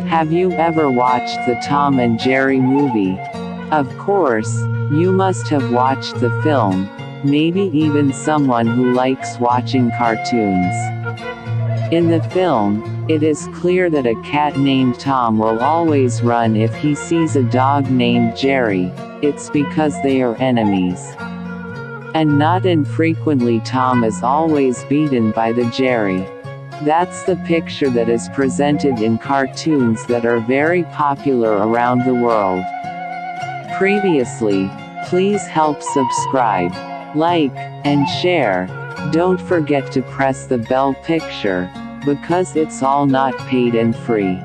Have you ever watched the Tom and Jerry movie? Of course, you must have watched the film, maybe even someone who likes watching cartoons. In the film, it is clear that a cat named Tom will always run if he sees a dog named Jerry. It's because they are enemies. And not infrequently Tom is always beaten by the Jerry. That's the picture that is presented in cartoons that are very popular around the world. Previously, please help subscribe, like, and share. Don't forget to press the bell picture, because it's all not paid and free.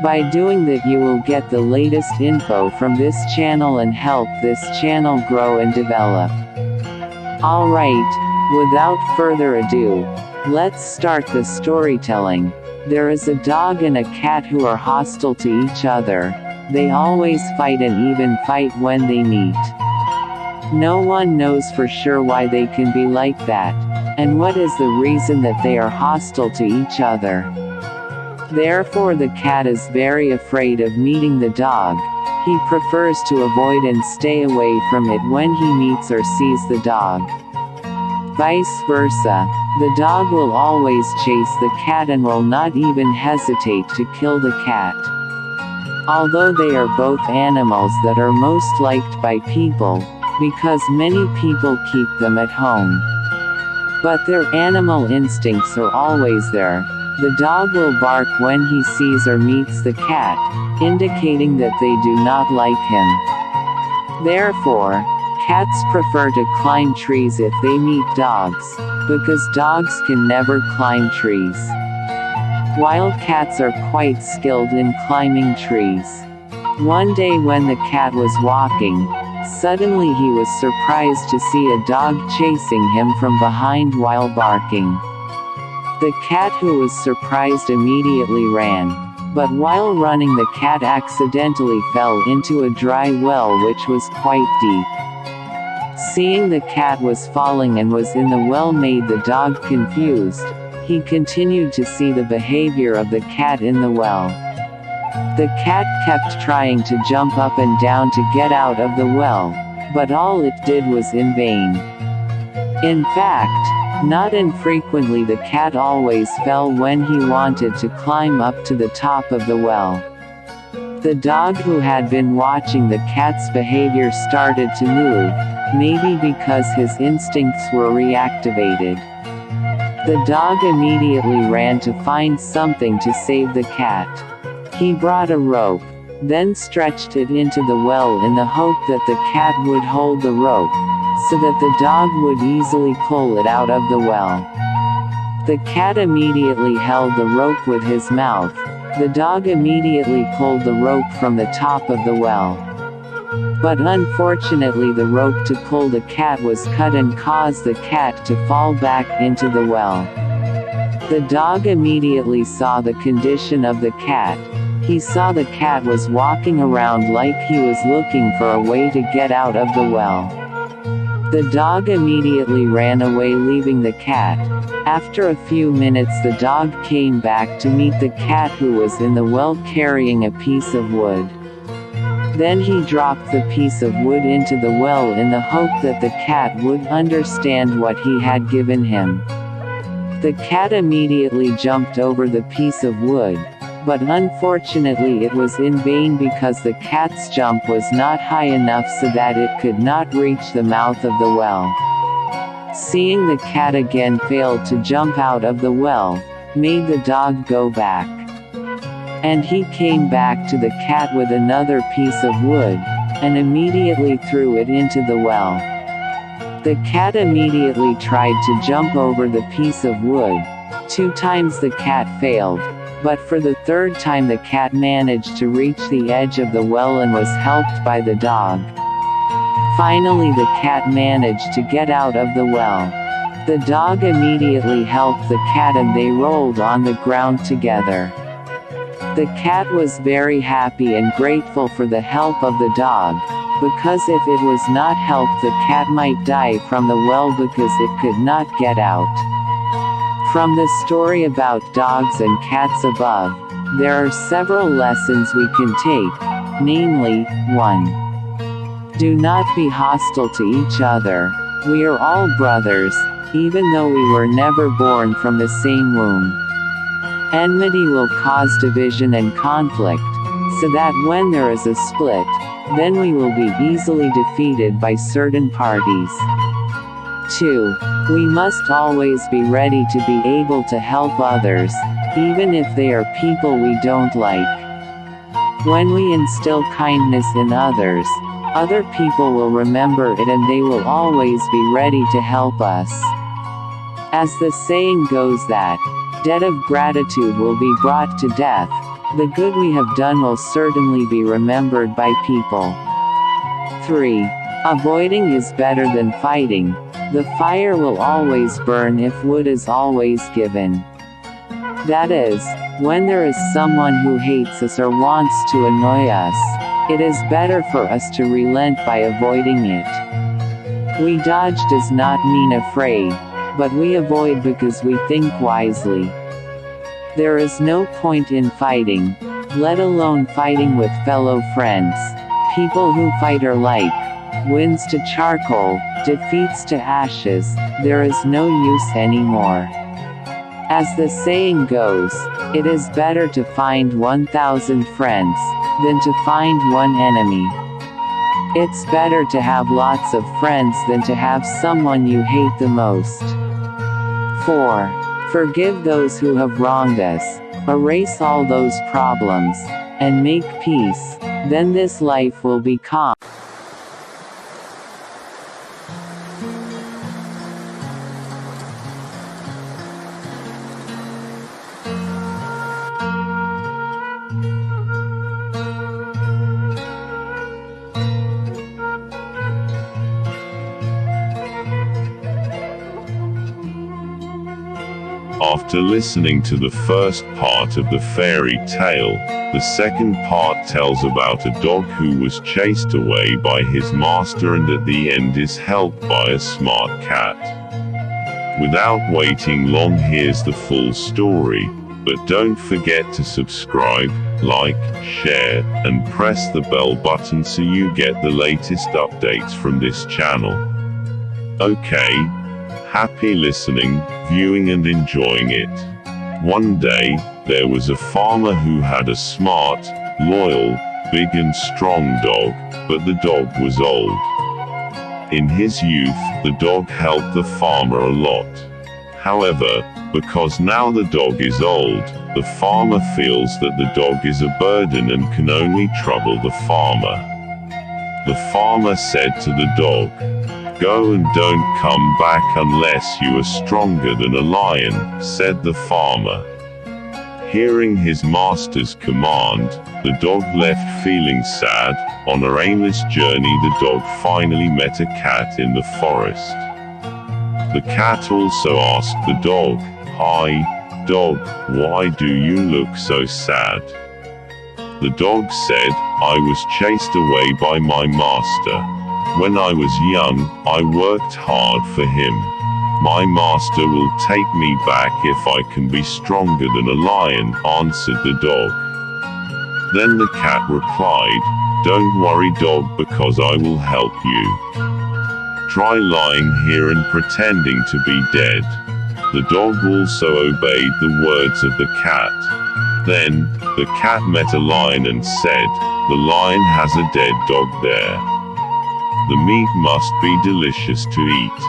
By doing that you will get the latest info from this channel and help this channel grow and develop. Alright, without further ado, let's start the storytelling. There is a dog and a cat who are hostile to each other. They always fight and even fight when they meet. No one knows for sure why they can be like that, and what is the reason that they are hostile to each other. Therefore the cat is very afraid of meeting the dog. He prefers to avoid and stay away from it when he meets or sees the dog. Vice versa, the dog will always chase the cat and will not even hesitate to kill the cat. Although they are both animals that are most liked by people, because many people keep them at home. But their animal instincts are always there. The dog will bark when he sees or meets the cat, indicating that they do not like him. Therefore, cats prefer to climb trees if they meet dogs, because dogs can never climb trees. Wild cats are quite skilled in climbing trees. One day when the cat was walking, suddenly he was surprised to see a dog chasing him from behind while barking. The cat, who was surprised, immediately ran, but while running the cat accidentally fell into a dry well which was quite deep. Seeing the cat was falling and was in the well made the dog confused. He continued to see the behavior of the cat in the well. The cat kept trying to jump up and down to get out of the well, but all it did was in vain. In fact, not infrequently the cat always fell when he wanted to climb up to the top of the well. The dog, who had been watching the cat's behavior, started to move, maybe because his instincts were reactivated. The dog immediately ran to find something to save the cat. He brought a rope, then stretched it into the well in the hope that the cat would hold the rope, so that the dog would easily pull it out of the well. The cat immediately held the rope with his mouth. The dog immediately pulled the rope from the top of the well. But unfortunately the rope to pull the cat was cut and caused the cat to fall back into the well. The dog immediately saw the condition of the cat. He saw the cat was walking around like he was looking for a way to get out of the well. The dog immediately ran away, leaving the cat. After a few minutes the dog came back to meet the cat, who was in the well carrying a piece of wood. Then he dropped the piece of wood into the well in the hope that the cat would understand what he had given him. The cat immediately jumped over the piece of wood, but unfortunately it was in vain because the cat's jump was not high enough so that it could not reach the mouth of the well. Seeing the cat again failed to jump out of the well, made the dog go back. And he came back to the cat with another piece of wood, and immediately threw it into the well. The cat immediately tried to jump over the piece of wood. 2 times the cat failed, but for the 3rd time the cat managed to reach the edge of the well and was helped by the dog. Finally the cat managed to get out of the well. The dog immediately helped the cat and they rolled on the ground together. The cat was very happy and grateful for the help of the dog, because if it was not helped the cat might die from the well because it could not get out. From the story about dogs and cats above, There are several lessons we can take, namely, 1. Do not be hostile to each other. We are all brothers, even though we were never born from the same womb. Enmity will cause division and conflict, so that when there is a split, then we will be easily defeated by certain parties. 2. We must always be ready to be able to help others, even if they are people we don't like. When we instill kindness in others, other people will remember it and they will always be ready to help us. As the saying goes that, debt of gratitude will be brought to death, the good we have done will certainly be remembered by people. 3. Avoiding is better than fighting. The fire will always burn if wood is always given. That is, when there is someone who hates us or wants to annoy us, it is better for us to relent by avoiding it. We dodge does not mean afraid, but we avoid because we think wisely. There is no point in fighting, let alone fighting with fellow friends. People who fight are like winds to charcoal, defeats to ashes, there is no use anymore. As the saying goes, it is better to find 1,000 friends than to find one enemy. It's better to have lots of friends than to have someone you hate the most. 4. Forgive those who have wronged us, erase all those problems, and make peace, then this life will be calm. After listening to the first part of the fairy tale, the second part tells about a dog who was chased away by his master and at the end is helped by a smart cat. Without waiting long, here's the full story, but don't forget to subscribe, like, share, and press the bell button so you get the latest updates from this channel. Okay. Happy listening, viewing and enjoying it. One day, there was a farmer who had a smart, loyal, big and strong dog, but the dog was old. In his youth, the dog helped the farmer a lot. However, because now the dog is old, the farmer feels that the dog is a burden and can only trouble the farmer. The farmer said to the dog, "Go and don't come back unless you are stronger than a lion," said the farmer. Hearing his master's command, the dog left feeling sad. On a aimless journey, the dog finally met a cat in the forest. The cat also asked the dog, "Hi, dog, why do you look so sad?" The dog said, "I was chased away by my master. When I was young, I worked hard for him. My master will take me back if I can be stronger than a lion," answered the dog. Then the cat replied, "Don't worry, dog, because I will help you. Try lying here and pretending to be dead." The dog also obeyed the words of the cat. Then, the cat met a lion and said, "The lion has a dead dog there. The meat must be delicious to eat."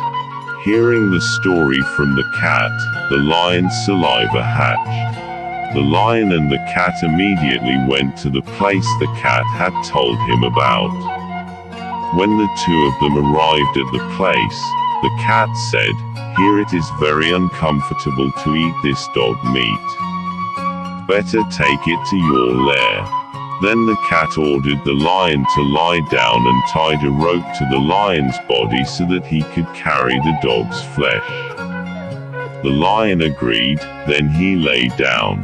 Hearing the story from the cat, the lion's saliva hatched. The lion and the cat immediately went to the place the cat had told him about. When the two of them arrived at the place, the cat said, "Here it is very uncomfortable to eat this dog meat. Better take it to your lair." Then the cat ordered the lion to lie down and tied a rope to the lion's body so that he could carry the dog's flesh. The lion agreed, then he lay down.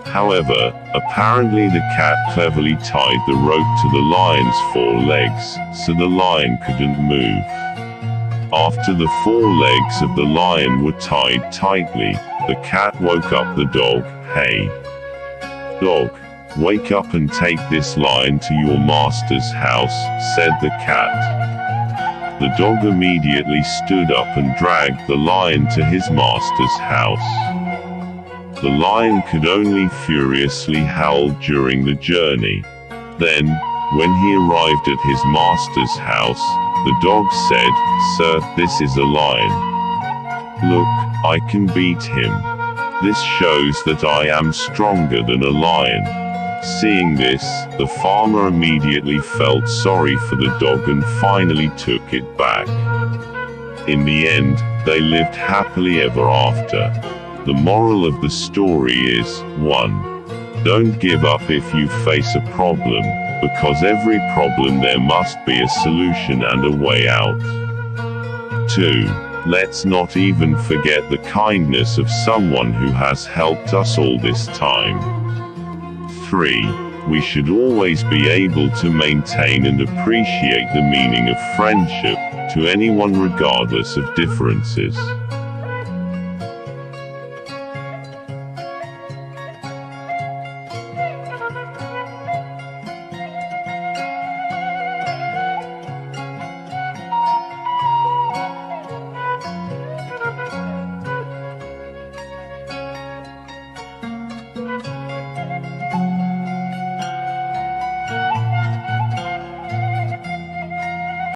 However, apparently the cat cleverly tied the rope to the lion's forelegs, so the lion couldn't move. After the forelegs of the lion were tied tightly, the cat woke up the dog. "Hey, "Dog, wake up and take this lion to your master's house," said the cat. The dog immediately stood up and dragged the lion to his master's house. The lion could only furiously howl during the journey. Then, when he arrived at his master's house, the dog said, "Sir, this is a lion. Look, I can beat him. This shows that I am stronger than a lion." Seeing this, the farmer immediately felt sorry for the dog and finally took it back. In the end, they lived happily ever after. The moral of the story is, 1. Don't give up if you face a problem, because every problem there must be a solution and a way out. 2. Let's not even forget the kindness of someone who has helped us all this time. 3. We should always be able to maintain and appreciate the meaning of friendship, to anyone regardless of differences.